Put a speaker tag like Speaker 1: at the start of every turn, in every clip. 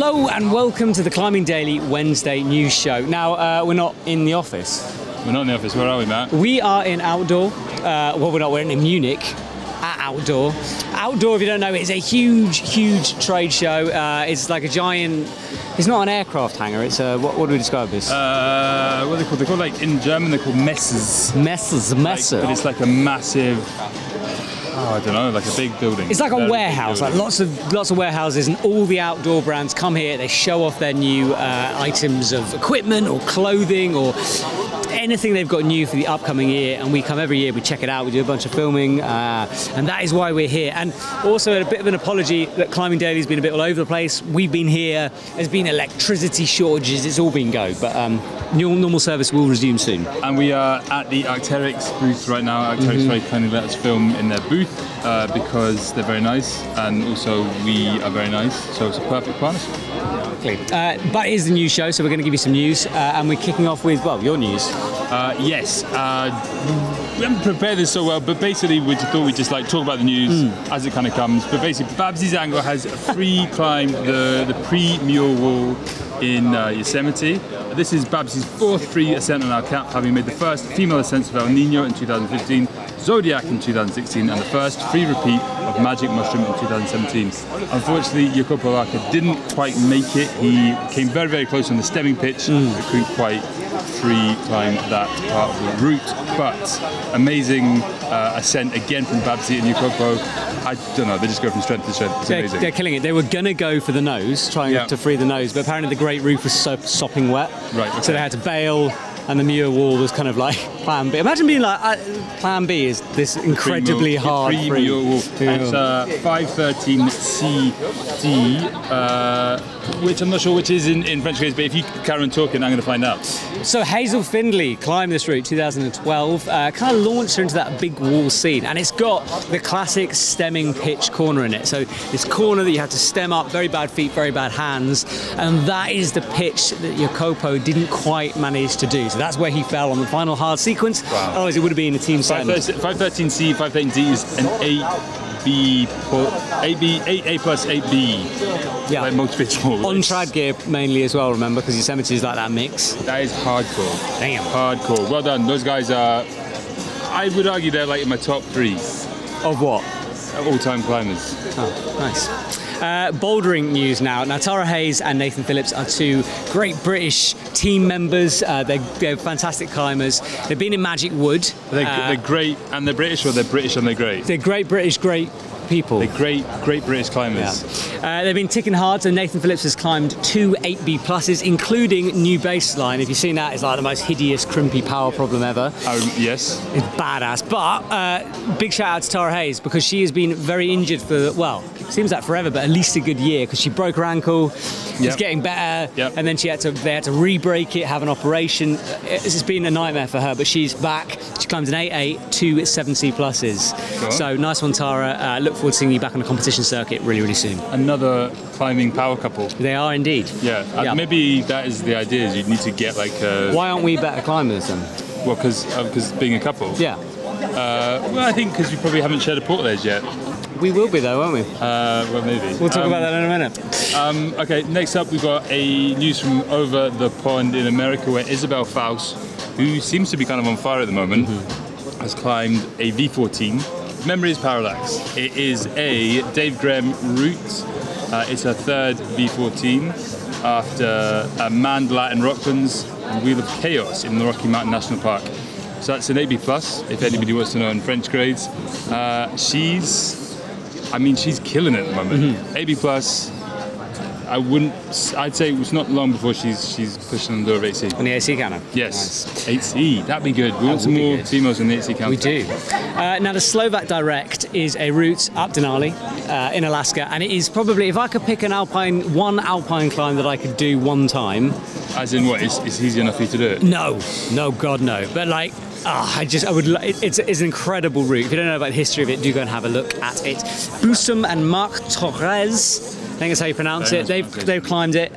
Speaker 1: Hello and welcome to the Climbing Daily Wednesday news show. Now, we're not in the office.
Speaker 2: We're not in the office. Where are we, Matt?
Speaker 1: We are in Outdoor. Well, we're not. We're in Munich at Outdoor. Outdoor, if you don't know, is a huge trade show. It's like a giant... It's not an aircraft hangar. It's a... What do we describe this?
Speaker 2: What are they called? They're called, like, in German, they're called Messes.
Speaker 1: Messes.
Speaker 2: Like, but it's like a massive... Oh, I don't know, like a big building.
Speaker 1: It's like a warehouse, like lots of warehouses, and all the outdoor brands come here. They show off their new items of equipment or clothing or anything they've got new for the upcoming year. And we come every year, we check it out, we do a bunch of filming, and that is why we're here. And also a bit of an apology that Climbing Daily's been a bit all over the place. We've been here, there's been electricity shortages, it's all been go, but normal service will resume soon.
Speaker 2: And we are at the Arc'teryx booth right now. Arc'teryx very kindly let us film in their booth because they're very nice, and also we are very nice, so it's a perfect partnership.
Speaker 1: But it is the news show, so we're going to give you some news, and we're kicking off with, well, your news.
Speaker 2: Yes, we haven't prepared this so well, but basically we thought we'd just like talk about the news as it kind of comes. But basically, Babsi Zangerl has free climbed the Pre-Muir Wall in Yosemite. This is Babsi's fourth free ascent on our cap, having made the first female ascents of El Nino in 2015, Zodiac in 2016, and the first free repeat of Magic Mushroom in 2017. Unfortunately, Jacopo Arca didn't quite make it. He came very close on the stemming pitch, but couldn't quite free climb that part of the route. But amazing ascent again from Babsi and Jacopo. I don't know, they just go from strength to strength. It's amazing.
Speaker 1: They're killing it. They were going to go for the nose, trying to free the nose, but apparently the great roof was sopping wet. Right. Okay. So they had to bail, and the Muir Wall was kind of like plan B. Imagine being like, plan B is this incredibly hard free.
Speaker 2: Muir Wall. It's 513 CD, which I'm not sure which is in French case, but if you carry on talking, I'm going to find out.
Speaker 1: So Hazel Findlay climbed this route 2012, kind of launched her into that big wall scene, and it's got the classic stemming pitch corner in it. So this corner that you have to stem up, very bad feet, very bad hands, and that is the pitch that Jacopo didn't quite manage to do. So that's where he fell on the final hard sequence. Wow. Otherwise it would have been a team set.
Speaker 2: 513C, 513D is an 8A plus 8B.
Speaker 1: Yeah.
Speaker 2: Like motivational.
Speaker 1: On trad gear mainly as well, remember, because Yosemite is like that mix.
Speaker 2: That is hardcore.
Speaker 1: Damn.
Speaker 2: Hardcore. Well done. Those guys are, I would argue they're like in my top 3.
Speaker 1: Of what?
Speaker 2: All-time climbers.
Speaker 1: Oh, nice. Bouldering news now. Now, Tara Hayes and Nathan Phillips are two great British team members. They're fantastic climbers. They've been in Magic Wood.
Speaker 2: They're great, and they're British, or they're British and they're great?
Speaker 1: They're great British, great people.
Speaker 2: They're great British climbers.
Speaker 1: Yeah. They've been ticking hard, so Nathan Phillips has climbed 2 8B pluses, including New Baseline. If you've seen that, it's like the most hideous, crimpy power problem ever.
Speaker 2: Yes.
Speaker 1: It's badass. But big shout out to Tara Hayes, because she has been very injured for, well, seems like forever, but at least a good year, because she broke her ankle. It's getting better, and then they had to re-break it, have an operation. It's been a nightmare for her, but she's back. She climbs an 8.8, 2 7C pluses. Cool. So nice one, Tara. Look forward to seeing you back on the competition circuit really soon.
Speaker 2: Another climbing power couple.
Speaker 1: They are indeed.
Speaker 2: Yeah. Maybe that is the idea. You need to get like a...
Speaker 1: Why aren't we better climbers then?
Speaker 2: Well, because being a couple.
Speaker 1: Yeah.
Speaker 2: Well, I think because we probably haven't shared a portelaise yet.
Speaker 1: We will be though, won't we?
Speaker 2: Well, maybe.
Speaker 1: We'll talk about that in a minute.
Speaker 2: Okay, next up we've got a news from over the pond in America, where Isabel Faust, who seems to be kind of on fire at the moment, has climbed a V14. Memories Parallax. It is a Dave Graham route. It's her third V14 after a manned Latin rock runs and Wheel of Chaos in the Rocky Mountain National Park. So that's an 8B plus, if anybody wants to know in French grades. She's killing it at the moment. 8B plus. I'd say it was not long before she's pushing on the door of 8C.
Speaker 1: On the 8C counter?
Speaker 2: Yes, nice. 8C, that'd be good. We want some more females on the 8C counter.
Speaker 1: We do. Now the Slovak Direct is a route up Denali in Alaska, and it is probably, if I could pick one alpine climb that I could do one time.
Speaker 2: As in what, is easy enough for you to do it?
Speaker 1: No, God no. But like, it's an incredible route. If you don't know about the history of it, do go and have a look at it. Busum and Marc Torres think that's how you pronounce it. They've climbed it.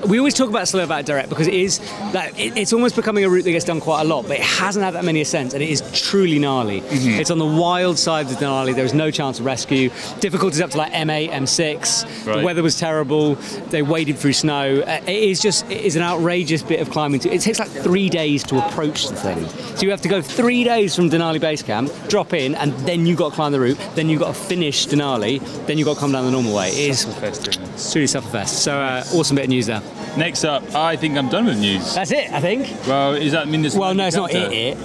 Speaker 1: We always talk about Slow Back Direct because it's almost becoming a route that gets done quite a lot, but it hasn't had that many ascents, and it is truly gnarly. It's on the wild side of Denali. There is no chance of rescue. Difficulties up to like M8, M6.
Speaker 2: Right.
Speaker 1: The weather was terrible. They waded through snow. It is an outrageous bit of climbing. It takes like 3 days to approach the thing. So you have to go 3 days from Denali base camp, drop in, and then you've got to climb the route. Then you've got to finish Denali. Then you've got to come down the normal way. It's truly sufferfest. So awesome bit of news there.
Speaker 2: Next up, I think I'm done with news.
Speaker 1: That's it, I think.
Speaker 2: Well, does that mean this?
Speaker 1: Well, no, it's not it.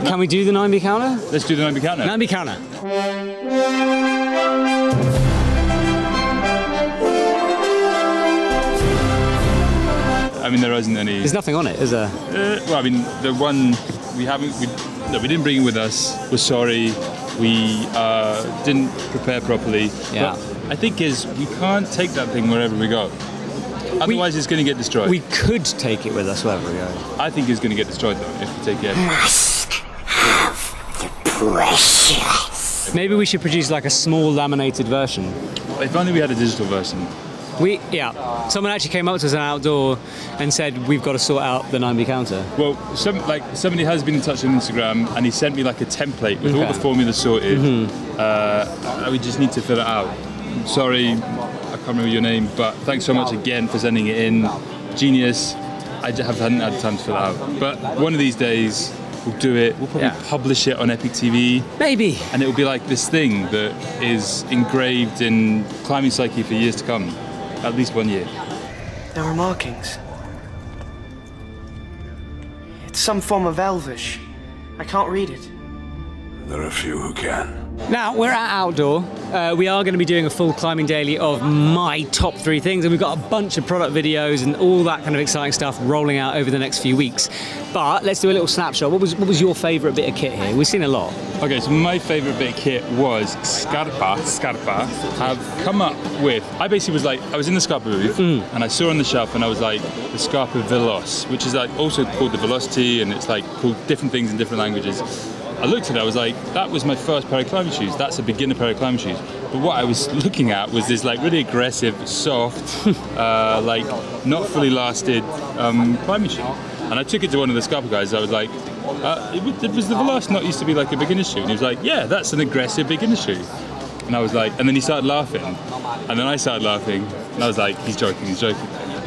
Speaker 1: Can we do the 9B counter?
Speaker 2: Let's do the 9B counter.
Speaker 1: 9B counter.
Speaker 2: I mean, there isn't any.
Speaker 1: There's nothing on it, is there?
Speaker 2: Well, I mean, the one we didn't bring it with us. We're sorry. We didn't prepare properly.
Speaker 1: Yeah.
Speaker 2: But I think we can't take that thing wherever we go. Otherwise, it's going to get destroyed.
Speaker 1: We could take it with us wherever we go.
Speaker 2: I think it's going to get destroyed though if we take it.
Speaker 3: Must have the precious.
Speaker 1: Maybe we should produce like a small laminated version.
Speaker 2: If only we had a digital version.
Speaker 1: Someone actually came up to us in outdoor and said we've got to sort out the 9B counter.
Speaker 2: Well, somebody has been in touch on Instagram and he sent me like a template with all the formulas sorted. We just need to fill it out. I'm sorry, I can't remember your name, but thanks so much again for sending it in. Genius. I just hadn't had time to fill it out. But one of these days we'll do it. We'll probably publish it on EpicTV.
Speaker 1: Maybe.
Speaker 2: And it will be like this thing that is engraved in climbing psyche for years to come. At least 1 year.
Speaker 4: There were markings. It's some form of Elvish. I can't read it.
Speaker 5: There are few who can.
Speaker 1: Now, we're at Outdoor. We are going to be doing a full climbing daily of my top 3 things, and we've got a bunch of product videos and all that kind of exciting stuff rolling out over the next few weeks. But let's do a little snapshot. What was your favourite bit of kit here? We've seen a lot.
Speaker 2: Okay, so my favourite bit of kit was Scarpa have come up with, I basically was like, I was in the Scarpa booth and I saw on the shelf and I was like, the Scarpa Veloce, which is like also called the Velocity, and it's like called different things in different languages. I looked at it, I was like, that was my first pair of climbing shoes. That's a beginner pair of climbing shoes. But what I was looking at was this like really aggressive, soft, like not fully lasted climbing shoe. And I took it to one of the Scarpa guys. I was like, was the Veloce not used to be like a beginner shoe? And he was like, yeah, that's an aggressive beginner shoe. And I was like, and then he started laughing. And then I started laughing. And I was like, he's joking.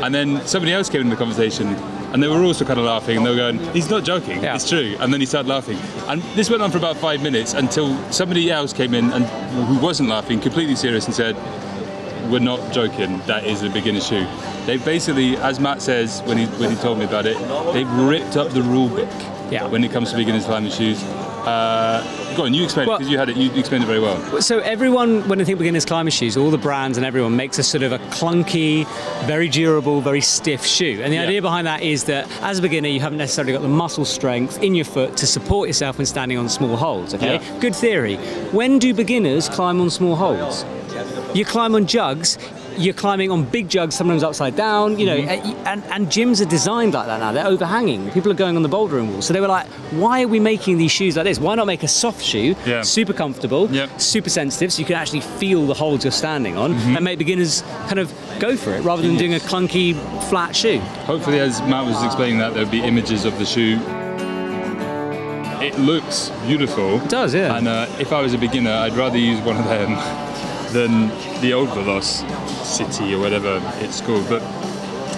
Speaker 2: And then somebody else came in the conversation and they were also kind of laughing and they were going, he's not joking, it's true. And then he started laughing. And this went on for about 5 minutes until somebody else came in and who wasn't laughing, completely serious, and said, we're not joking, that is a beginner shoe. They basically, as Matt says when he told me about it, they've ripped up the rule book when it comes to beginners climbing shoes. Go on, you explain it, because you had it. You explained it very well.
Speaker 1: So everyone, when they think beginners climbing shoes, all the brands and everyone makes a sort of a clunky, very durable, very stiff shoe. And the idea behind that is that as a beginner, you haven't necessarily got the muscle strength in your foot to support yourself when standing on small holds. Okay, good theory. When do beginners climb on small holds? You climb on jugs. You're climbing on big jugs, sometimes upside down, you know, and gyms are designed like that now. They're overhanging. People are going on the bouldering wall. So they were like, why are we making these shoes like this? Why not make a soft shoe, super comfortable, super sensitive, so you can actually feel the holds you're standing on, and make beginners kind of go for it, rather than doing a clunky, flat shoe.
Speaker 2: Hopefully, as Matt was explaining that, there'll be images of the shoe. It looks beautiful.
Speaker 1: It does, yeah.
Speaker 2: And if I was a beginner, I'd rather use one of them than the old Veloce City or whatever it's called. But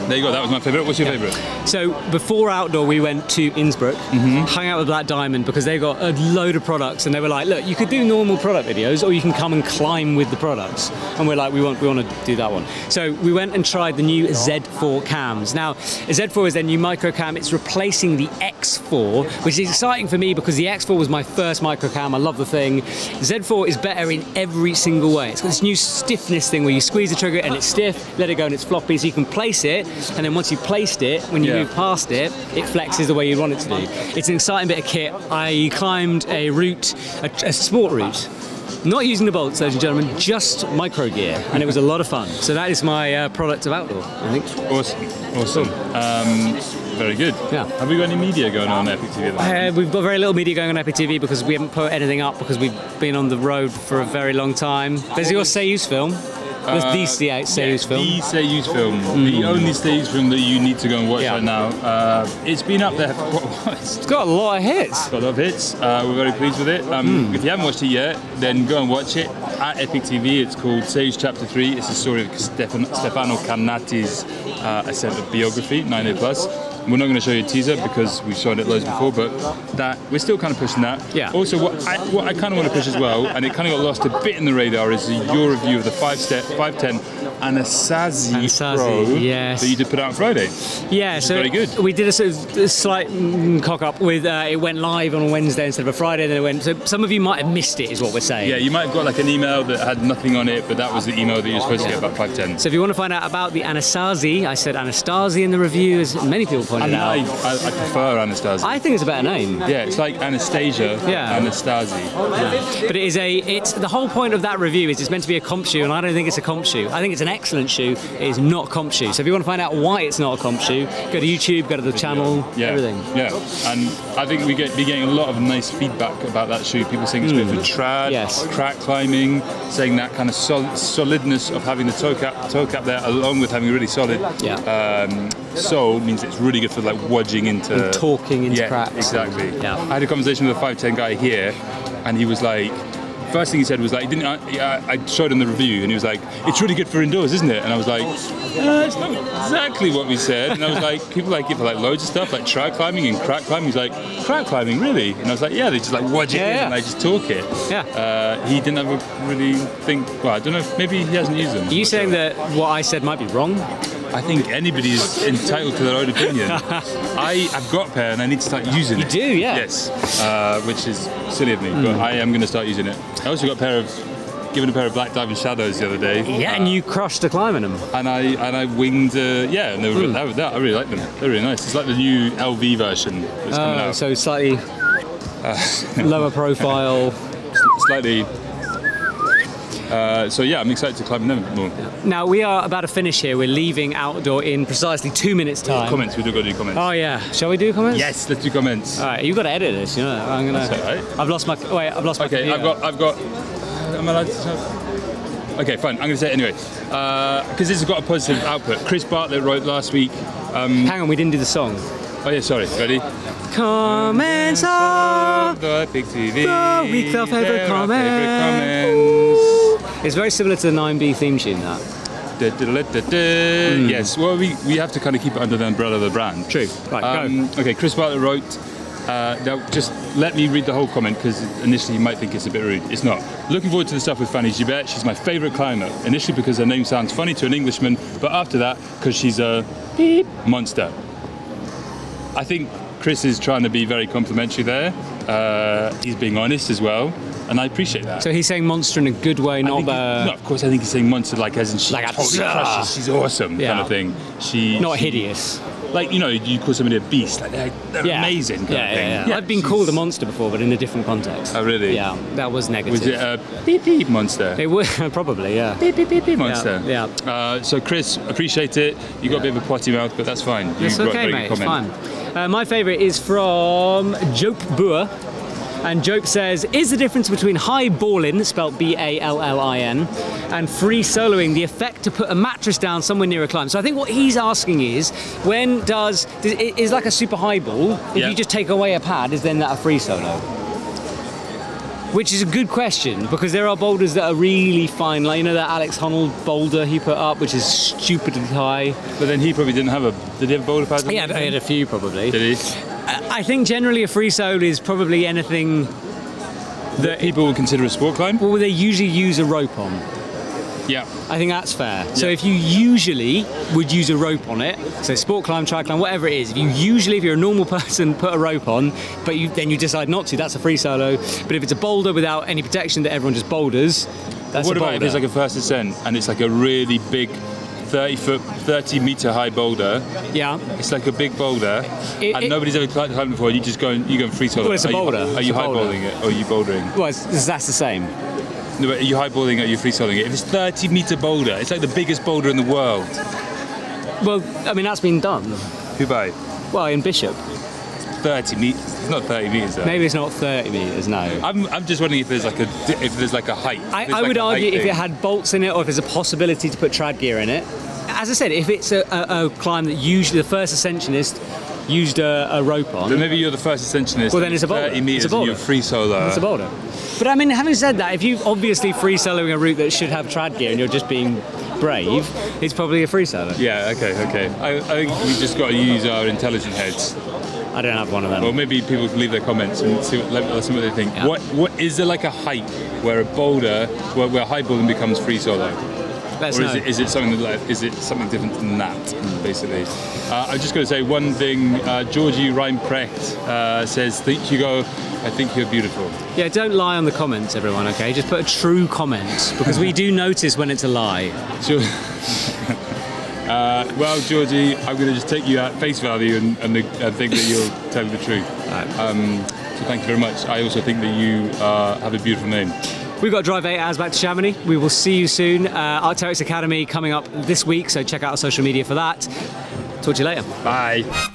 Speaker 2: there you go, that was my favourite. What's your favourite?
Speaker 1: So before Outdoor, we went to Innsbruck, hung out with Black Diamond, because they've got a load of products, and they were like, look, you could do normal product videos, or you can come and climb with the products. And we're like, we want to do that one. So we went and tried the new Z4 cams. Now, Z4 is their new micro cam. It's replacing the X4, which is exciting for me because the X4 was my first micro cam. I love the thing. Z4 is better in every single way. It's got this new stiffness thing where you squeeze the trigger and it's stiff, let it go and it's floppy, so you can place it, and then once you've placed it, when you move past it, it flexes the way you want it to do. It's an exciting bit of kit. I climbed a route, a sport route, not using the bolts, ladies and gentlemen, just micro gear, and it was a lot of fun. So that is my product of Outdoor, I think.
Speaker 2: Awesome. Very good.
Speaker 1: Yeah.
Speaker 2: Have we got any media going on EpicTV at the moment?
Speaker 1: We've got very little media going on EpicTV because we haven't put anything up because we've been on the road for a very long time. There's your Seiyus film. There's the Seiyus film.
Speaker 2: The Seiyus film. The only Seiyus film that you need to go and watch right now. It's been up there for quite a while.
Speaker 1: It's got a lot of hits.
Speaker 2: Got a lot of hits. We're very pleased with it. If you haven't watched it yet, then go and watch it at EpicTV. It's called Seiyus Chapter 3. It's the story of Stefano Cannati's ascent of biography, 9A+. We're not going to show you a teaser because we've shown it loads before, but that we're still kind of pushing that.
Speaker 1: Yeah.
Speaker 2: Also, what I kind of want to push as well, and it kind of got lost a bit in the radar, is your review of the 510 Anasazi Pro
Speaker 1: yes.
Speaker 2: that you did put out on Friday.
Speaker 1: Yeah, so
Speaker 2: very good.
Speaker 1: We did a sort of slight cock up with it went live on a Wednesday instead of a Friday. Then it went. So some of you might have missed it, is what we're saying.
Speaker 2: Yeah, you might have got like an email that had nothing on it, but that was the email that you were supposed to get about 510.
Speaker 1: So if you want to find out about the Anasazi, I said Anastasi in the review, as many people pointed out.
Speaker 2: I prefer Anastasia.
Speaker 1: I think it's a better name.
Speaker 2: Yeah, it's like Anastasia, Anastasi.
Speaker 1: Yeah. But it's the whole point of that review is it's meant to be a comp shoe, and I don't think it's a comp shoe. I think it's an excellent shoe. It is not a comp shoe. So if you want to find out why it's not a comp shoe, go to YouTube, go to the channel, everything.
Speaker 2: Yeah, and I think be getting a lot of nice feedback about that shoe. People saying it's good for trad, crack climbing, saying that kind of solidness of having the toe cap there, along with having a really solid sole, means it's really good for like wedging into
Speaker 1: and talking into cracks.
Speaker 2: Exactly.
Speaker 1: Yeah.
Speaker 2: I had a conversation with a 510 guy here, and he was like, first thing he said was like, I showed him the review, and he was like, it's really good for indoors, isn't it? And I was like, it's not exactly what we said. And I was like, people like it for like loads of stuff, like trad climbing and crack climbing. He's like, crack climbing, really? And I was like, yeah, they just like wedge it in and they just talk it.
Speaker 1: Yeah.
Speaker 2: He didn't ever really think, well, I don't know, maybe he hasn't used them.
Speaker 1: Are you saying that what I said might be wrong?
Speaker 2: I think anybody is entitled to their own opinion. I've got a pair and I need to start using it.
Speaker 1: You do, yeah.
Speaker 2: Yes, which is silly of me, but I am going to start using it. I also got given a pair of Black Diamond Shadows the other day.
Speaker 1: Yeah, and you crushed the climb in them.
Speaker 2: And I winged, and they were, I really like them. They're really nice. It's like the new LV version that's coming out.
Speaker 1: So slightly lower profile.
Speaker 2: Slightly. So yeah, I'm excited to climb them more.
Speaker 1: Now we are about to finish here. We're leaving outdoor in precisely 2 minutes time.
Speaker 2: Comments, we've got to do comments.
Speaker 1: Oh yeah, shall we do comments?
Speaker 2: Yes, let's do comments.
Speaker 1: All right, you've got to edit this. You know, I'm gonna.
Speaker 2: That's all right.
Speaker 1: I've lost my. Wait, I've lost my.
Speaker 2: Okay,
Speaker 1: computer.
Speaker 2: I've got. Am I allowed to? Okay, fine. I'm going to say it anyway because this has got a positive output. Chris Bartlett wrote last week.
Speaker 1: Hang on, we didn't do the song.
Speaker 2: Oh yeah, sorry. Ready?
Speaker 1: Comments of
Speaker 2: the EpicTV.
Speaker 1: The week's our favourite comments. It's very similar to the 9B theme tune, that.
Speaker 2: Yes, well, we have to kind of keep it under the umbrella of the brand.
Speaker 1: True. Right, go.
Speaker 2: Okay, Chris Bartlett wrote, now just let me read the whole comment because initially you might think it's a bit rude. It's not. Looking forward to the stuff with Fanny Gibet. She's my favourite climber. Initially because her name sounds funny to an Englishman, but after that, because she's a beep monster. I think Chris is trying to be very complimentary there. He's being honest as well. And I appreciate that.
Speaker 1: So he's saying monster in a good way, not the...
Speaker 2: No, of course I think he's saying monster like as in she
Speaker 1: like
Speaker 2: totally crushes, she's awesome kind of thing.
Speaker 1: Not hideous.
Speaker 2: Like, you know, you call somebody a beast, like they're amazing kind of thing.
Speaker 1: Yeah, I've been called a monster before, but in a different context.
Speaker 2: Oh, really?
Speaker 1: Yeah, that was negative.
Speaker 2: Was it a beep beep monster?
Speaker 1: It was, probably, yeah.
Speaker 2: Beep beep beep beep monster.
Speaker 1: Yeah.
Speaker 2: So Chris, appreciate it. You got a bit of a potty mouth, but that's fine.
Speaker 1: It's okay, mate, it's fine. My favourite is from Jope Boer. And Jope says, is the difference between high ballin, spelled B-A-L-L-I-N, and free soloing the effect to put a mattress down somewhere near a climb? So I think what he's asking is, is like a super high ball, if you just take away a pad, is then that a free solo? Which is a good question, because there are boulders that are really fine, like, you know, that Alex Honnold boulder he put up, which is stupidly high.
Speaker 2: But then he probably didn't have did he have a boulder pad?
Speaker 1: Yeah, he had a few probably.
Speaker 2: Did he?
Speaker 1: I think generally a free sole is probably anything
Speaker 2: that people would consider a sport climb?
Speaker 1: Well, they usually use a rope on.
Speaker 2: Yeah.
Speaker 1: I think that's fair. So if you usually would use a rope on it, so sport climb, tri climb, whatever it is, if you're a normal person, put a rope on, but then you decide not to, that's a free solo. But if it's a boulder without any protection that everyone just boulders, that's a boulder.
Speaker 2: What about if it's like a first ascent and it's like a really big 30-meter high boulder?
Speaker 1: Yeah.
Speaker 2: It's like a big boulder, and nobody's ever climbed it before, and you go and free solo.
Speaker 1: Well, it's a boulder.
Speaker 2: Are you highballing it, or are you bouldering?
Speaker 1: Well, that's the same.
Speaker 2: No, but are you highballing it, or are you free soloing it? If it's 30-meter boulder, it's like the biggest boulder in the world.
Speaker 1: Well, I mean, that's been done.
Speaker 2: Who by?
Speaker 1: Well, in Bishop.
Speaker 2: 30 meters. It's not 30 meters though.
Speaker 1: Maybe it's not 30 meters. No.
Speaker 2: I'm just wondering if there's like a height.
Speaker 1: I would argue if it had bolts in it, or if there's a possibility to put trad gear in it. As I said, if it's a climb that usually the first ascensionist used a rope on.
Speaker 2: But maybe you're the first ascensionist.
Speaker 1: Well, then it's a boulder.
Speaker 2: 30 meters
Speaker 1: It's a boulder.
Speaker 2: and you're free solo.
Speaker 1: It's a boulder. But I mean, having said that, if you're obviously free soloing a route that should have trad gear and you're just being brave, it's probably a free solo.
Speaker 2: Yeah. Okay. I think we just got to use our intelligent heads.
Speaker 1: I don't have one of them.
Speaker 2: Or maybe people can leave their comments and see what they think.
Speaker 1: Yeah.
Speaker 2: What is there like a height where a boulder, where high bouldering becomes free solo?
Speaker 1: Let's
Speaker 2: or
Speaker 1: know.
Speaker 2: is it something different than that, basically? I'm just going to say one thing. Georgie Reinprecht says, Hugo, I think you're beautiful.
Speaker 1: Yeah, don't lie on the comments, everyone, okay? Just put a true comment, because we do notice when it's a lie.
Speaker 2: Sure. Well, Georgie, I'm going to just take you at face value and think that you're telling the truth.
Speaker 1: Right.
Speaker 2: So thank you very much. I also think that you have a beautiful name.
Speaker 1: We've got to drive 8 hours back to Chamonix. We will see you soon. Arc'teryx Academy coming up this week, so check out our social media for that. Talk to you later.
Speaker 2: Bye.